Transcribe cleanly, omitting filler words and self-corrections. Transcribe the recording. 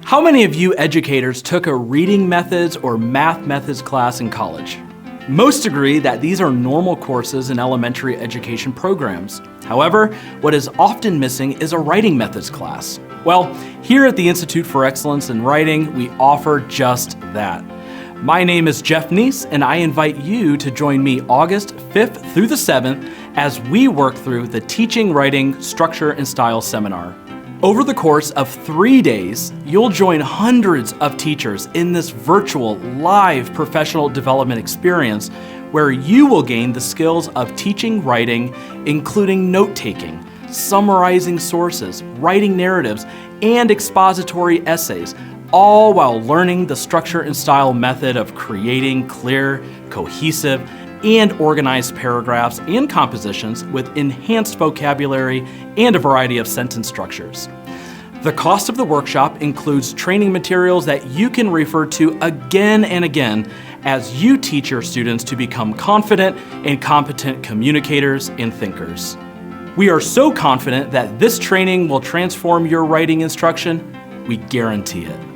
How many of you educators took a reading methods or math methods class in college? Most agree that these are normal courses in elementary education programs. However, what is often missing is a writing methods class. Well, here at the Institute for Excellence in Writing, we offer just that. My name is Jeff Nease, and I invite you to join me August 5th through the 7th as we work through the Teaching Writing Structure and Style Seminar. Over the course of 3 days, you'll join hundreds of teachers in this virtual, live professional development experience where you will gain the skills of teaching writing, including note-taking, summarizing sources, writing narratives, and expository essays, all while learning the structure and style method of creating clear, cohesive, and organized paragraphs and compositions with enhanced vocabulary and a variety of sentence structures. The cost of the workshop includes training materials that you can refer to again and again as you teach your students to become confident and competent communicators and thinkers. We are so confident that this training will transform your writing instruction, we guarantee it.